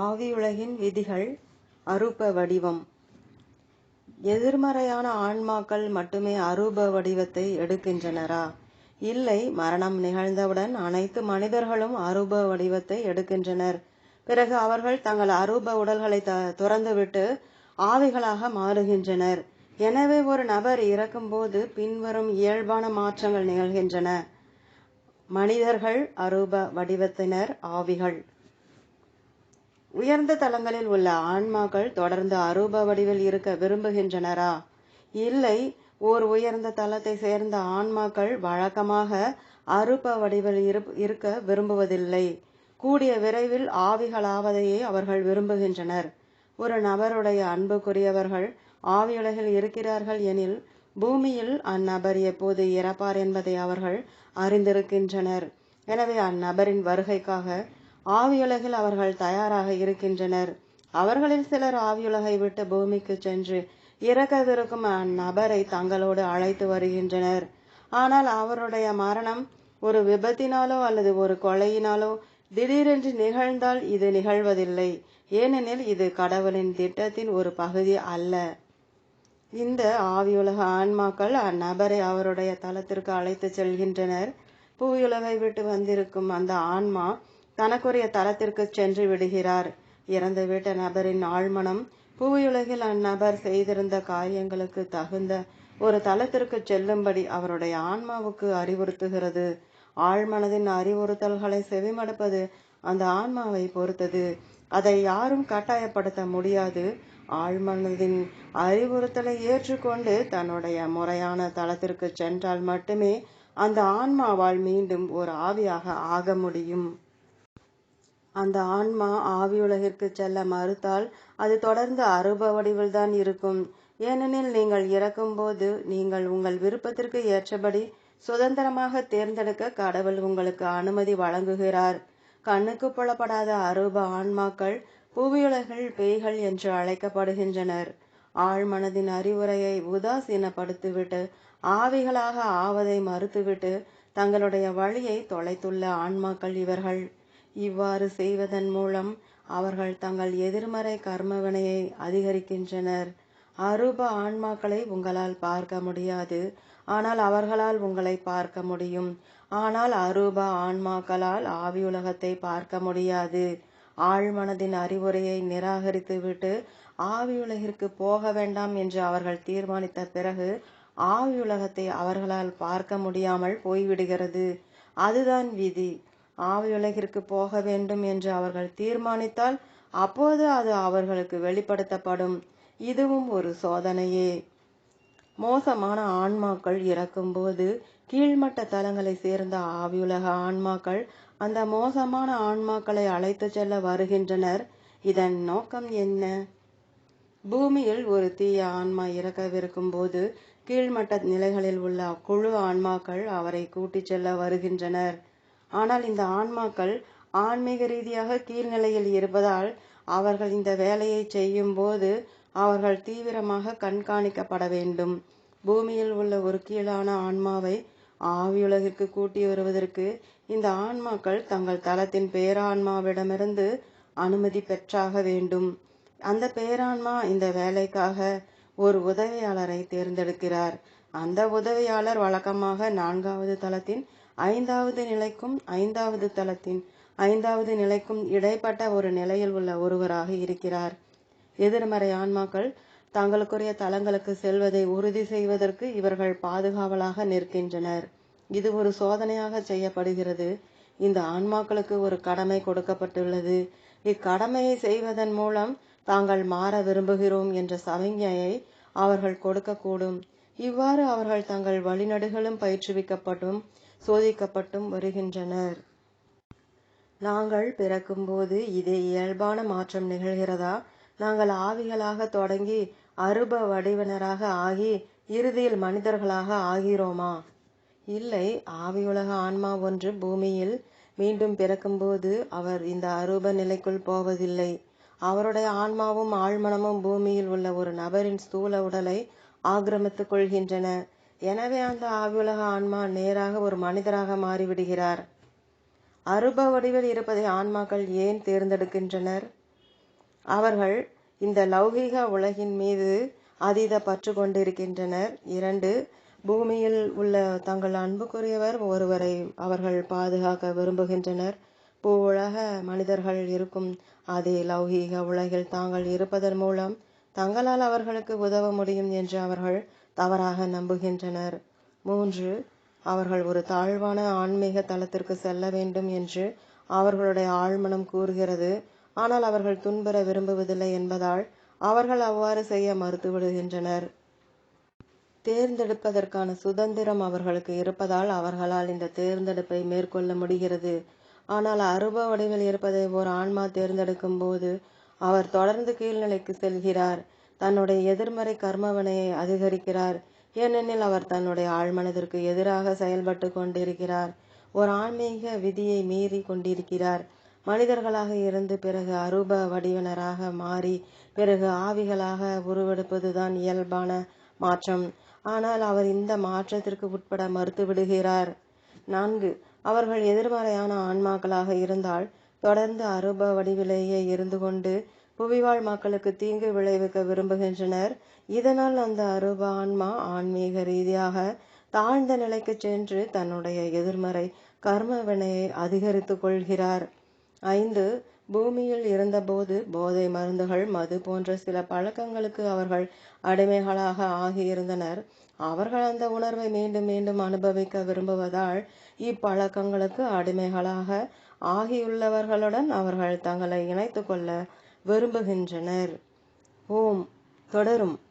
ஆவியுலகின் விதிகள். அரூப வடிவம். எதிர்மறையான ஆன்மாக்கள் மட்டுமே அரூப வடிவத்தை எடுக்கின்றனரா? இல்லை, மரணம் நிகழ்ந்தவுடன் அனைத்து மனிதர்களும் அரூப வடிவத்தை எடுக்கின்றனர். பிறகு அவர்கள் தங்கள் அரூப உடல்களை துறந்துவிட்டு ஆவிகளாக மாறுகின்றனர். எனவே ஒரு நபர் இறக்கும்போது பின்வரும் இயல்பான மாற்றங்கள் நிகழ்கின்றன. மனிதர்கள் அரூப வடிவத்தினர், ஆவிகள். உயர்ந்த தலங்களில் உள்ள ஆன்மாக்கள் தொடர்ந்து அரூப வடிவில் இருக்க விரும்புகின்றனரா? இல்லை, ஓர் உயர்ந்த தலத்தை சேர்ந்த ஆன்மாக்கள் வழக்கமாக அரூப வடிவில் இருக்க விரும்புவதில்லை. கூடிய விரைவில் ஆவிகளாவதையே அவர்கள் விரும்புகின்றனர். ஒரு நபருடைய அன்புக்குரியவர்கள் ஆவியுலகில் இருக்கிறார்கள் எனில் பூமியில் அந்நபர் எப்போது இறப்பார் என்பதை அவர்கள் அறிந்திருக்கின்றனர். எனவே அந்நபரின் வருகைக்காக ஆவியுலகில் அவர்கள் தயாராக இருக்கின்றனர். அவர்களில் சிலர் ஆவியுலகை விட்டு பூமிக்கு சென்று இறக்கவிருக்கும் அந்நபரை தங்களோடு அழைத்து வருகின்றனர். ஆனால் அவருடைய மரணம் ஒரு விபத்தினாலோ அல்லது ஒரு கொலையினாலோ திடீரென்று நிகழ்ந்தால் இது நிகழ்வதில்லை. ஏனெனில் இது கடவுளின் திட்டத்தின் ஒரு பகுதி அல்ல. இந்த ஆவியுலக ஆன்மாக்கள் அந்நபரை அவருடைய தலத்திற்கு அழைத்து செல்கின்றனர். புவியுலகை விட்டு வந்திருக்கும் அந்த ஆன்மா தனக்குரிய தலத்திற்கு சென்று விடுகிறார். இறந்துவிட்ட நபரின் ஆழ்மனம் புவியுலகில் அந்நபர் செய்திருந்த காரியங்களுக்கு தகுந்த ஒரு தலத்திற்கு செல்லும்படி அவருடைய ஆன்மாவுக்கு அறிவுறுத்துகிறது. ஆழ்மனதின் அறிவுறுத்தல்களை செவிமடுப்பது அந்த ஆன்மாவை பொறுத்தது. அதை யாரும் கட்டாயப்படுத்த முடியாது. ஆழ்மனதின் அறிவுறுத்தலை ஏற்றுக்கொண்டு தன்னுடைய முறையான தலத்திற்கு சென்றால் மட்டுமே அந்த ஆன்மாவால் மீண்டும் ஒரு ஆவியாக ஆக முடியும். அந்த ஆன்மா ஆவியுலகிற்கு செல்ல மறுத்தால் அது தொடர்ந்து அரூப வடிவில்தான் இருக்கும். ஏனெனில் நீங்கள் இறக்கும்போது நீங்கள் உங்கள் விருப்பத்திற்கு ஏற்றபடி சுதந்திரமாக தேர்ந்தெடுக்க கடவுள் உங்களுக்கு அனுமதி வழங்குகிறார். கண்ணுக்கு புலப்படாத அரூப ஆன்மாக்கள் புவியுலகில் பேய்கள் என்று அழைக்கப்படுகின்றனர். ஆழ்மனதின் அறிவுரையை உதாசீனப்படுத்திவிட்டு ஆவிகளாக ஆவதை மறுத்துவிட்டு தங்களுடைய வழியை தொலைத்துள்ள ஆன்மாக்கள் இவர்கள். இவ்வாறு செய்வதன் மூலம் அவர்கள் தங்கள் எதிர்மறை கர்மவினையை அதிகரிக்கின்றனர். அரூப ஆன்மாக்களை உங்களால் பார்க்க முடியாது, ஆனால் அவர்களால் உங்களை பார்க்க முடியும். ஆனால் அரூப ஆன்மாக்களால் ஆவியுலகத்தை பார்க்க முடியாது. ஆழ்மனதின் அறிவுரையை நிராகரித்துவிட்டு ஆவியுலகிற்கு போக வேண்டாம் என்று அவர்கள் தீர்மானித்த பிறகு ஆவியுலகத்தை அவர்களால் பார்க்க முடியாமல் போய்விடுகிறது. அதுதான் விதி. ஆவியுலகிற்கு போக வேண்டும் என்று அவர்கள் தீர்மானித்தால் அப்போது அது அவர்களுக்கு வெளிப்படுத்தப்படும். இதுவும் ஒரு சோதனையே. மோசமான ஆன்மாக்கள் இறக்கும்போது கீழ்மட்ட தலங்களை சேர்ந்த ஆவியுலக ஆன்மாக்கள் அந்த மோசமான ஆன்மாக்களை அழைத்து செல்ல வருகின்றனர். இதன் நோக்கம் என்ன? பூமியில் ஒரு தீய ஆன்மா இறக்கவிருக்கும் போது கீழ்மட்ட நிலைகளில் உள்ள குழு ஆன்மாக்கள் அவரை கூட்டிச் செல்ல வருகின்றனர். ஆனால் இந்த ஆன்மாக்கள் ஆன்மீக ரீதியாக கீழ்நிலையில் இருப்பதால் அவர்கள் இந்த வேலையை செய்யும் போது அவர்கள் தீவிரமாக கண்காணிக்கப்பட வேண்டும். பூமியில் உள்ள ஒரு கீழான ஆன்மாவை ஆவியுலகிற்கு கூட்டி வருவதற்கு இந்த ஆன்மாக்கள் தங்கள் தலத்தின் பேரான்மாவிடமிருந்து அனுமதி பெற்றாக வேண்டும். அந்த பேரான்மா இந்த வேலைக்காக ஒரு உதவியாளரை தேர்ந்தெடுக்கிறார். அந்த உதவியாளர் வழக்கமாக 4வது தலத்தின் 5வது நிலைக்கும் 5வது தலத்தின் 5வது நிலைக்கும் இடைப்பட்ட ஒரு நிலையில் உள்ள ஒருவராக இருக்கிறார். எதிர்மறை ஆன்மாக்கள் தங்களுக்குரிய தலங்களுக்கு செல்வதை உறுதி செய்வதற்கு இவர்கள் பாதுகாவலாக நிற்கின்றனர். இது ஒரு சோதனையாக செய்யப்படுகிறது. இந்த ஆன்மாக்களுக்கு ஒரு கடமை கொடுக்கப்பட்டுள்ளது. இக்கடமையை செய்வதன் மூலம் தாங்கள் மாற விரும்புகிறோம் என்ற சமிக்ஞையை அவர்கள் கொடுக்கக்கூடும். இவ்வாறு அவர்கள் தங்கள் வழிநடுகளும் பயிற்றுவிக்கப்பட்டும் சோதிக்கப்பட்டும் வருகின்றனர். நாங்கள் பிறக்கும்போது இதே இயல்பான மாற்றம் நிகழ்கிறதா? நாங்கள் ஆவிகளாக தொடங்கி அரூப வடிவினராக ஆகி இறுதியில் மனிதர்களாக ஆகிறோமா? இல்லை. ஆவியுலக ஆன்மா ஒன்று பூமியில் மீண்டும் பிறக்கும்போது அவர் இந்த அரூப நிலைக்குள் போவதில்லை. அவருடைய ஆன்மாவும் ஆழ்மனமும் பூமியில் உள்ள ஒரு நபரின் ஸ்தூல உடலை ஆக்கிரமித்துக் கொள்கின்றன. எனவே அந்த ஆவியுலக ஆன்மா நேராக ஒரு மனிதராக மாறிவிடுகிறார். அரூப வடிவில் இருப்பதை ஆன்மாக்கள் ஏன் தேர்ந்தெடுக்கின்றனர்? அவர்கள் இந்த லௌகீக உலகின் மீது அதீத பற்று கொண்டிருக்கின்றனர். 2. பூமியில் உள்ள தங்கள் அன்புக்குரியவர் ஒருவரை அவர்கள் பாதுகாக்க விரும்புகின்றனர். உலக மனிதர்கள் இருக்கும் அதே லௌகீக உலகில் தாங்கள் இருப்பதன் மூலம் தங்களால் அவர்களுக்கு உதவ முடியும் என்று அவர்கள் தவறாக நம்புகின்றனர். 3. அவர்கள் ஒரு தாழ்வான ஆன்மீக தளத்திற்கு செல்ல வேண்டும் என்று அவர்களுடைய ஆழ்மனம் கூறுகிறது. ஆனால் அவர்கள் துன்புற விரும்புவதில்லை என்பதால் அவர்கள் அவ்வாறு செய்ய மறுத்துவிடுகின்றனர். தேர்ந்தெடுப்பதற்கான சுதந்திரம் அவர்களுக்கு இருப்பதால் அவர்களால் இந்த தேர்ந்தெடுப்பை மேற்கொள்ள முடிகிறது. ஆனால் அரூப வடிவில் இருப்பதை ஓர் ஆன்மா தேர்ந்தெடுக்கும் போது அவர் தொடர்ந்து கீழ்நிலைக்கு செல்கிறார். தன்னுடைய எதிர்மறை கர்மவினையை அதிகரிக்கிறார். ஏனெனில் அவர் தன்னுடைய ஆழ்மனதிற்கு எதிராக செயல்பட்டு கொண்டிருக்கிறார். ஒரு ஆன்மீக விதியை மீறி கொண்டிருக்கிறார். மனிதர்களாக இருந்து பிறகு அரூப வடிவினராக மாறி பிறகு ஆவிகளாக உருவெடுப்பதுதான் இயல்பான மாற்றம். ஆனால் அவர் இந்த மாற்றத்திற்கு உட்பட மறுத்துவிடுகிறார். 4. அவர்கள் எதிர்மறையான ஆன்மாக்களாக இருந்தால் தொடர்ந்து அரூப வடிவிலேயே இருந்து கொண்டு புவிவாழ் மக்களுக்கு தீங்கு விளைவிக்க விரும்புகின்றனர். இதனால் அந்த அரூப ஆன்மா ஆன்மீக ரீதியாக தாழ்ந்த நிலைக்கு சென்று தன்னுடைய எதிர்மறை கர்ம வினையை அதிகரித்து கொள்கிறார். 5. பூமியில் இருந்தபோது போதை மருந்துகள், மது போன்ற சில பழக்கங்களுக்கு அவர்கள் அடிமைகளாக ஆகியிருந்தனர். அவர்கள் அந்த உணர்வை மீண்டும் மீண்டும் அனுபவிக்க விரும்புவதால் இப்பழக்கங்களுக்கு அடிமைகளாக ஆகியுள்ளவர்களுடன் அவர்கள் தங்களை இணைத்து கொள்ள விரும்புகின்றனர். ஓம். தொடரும்.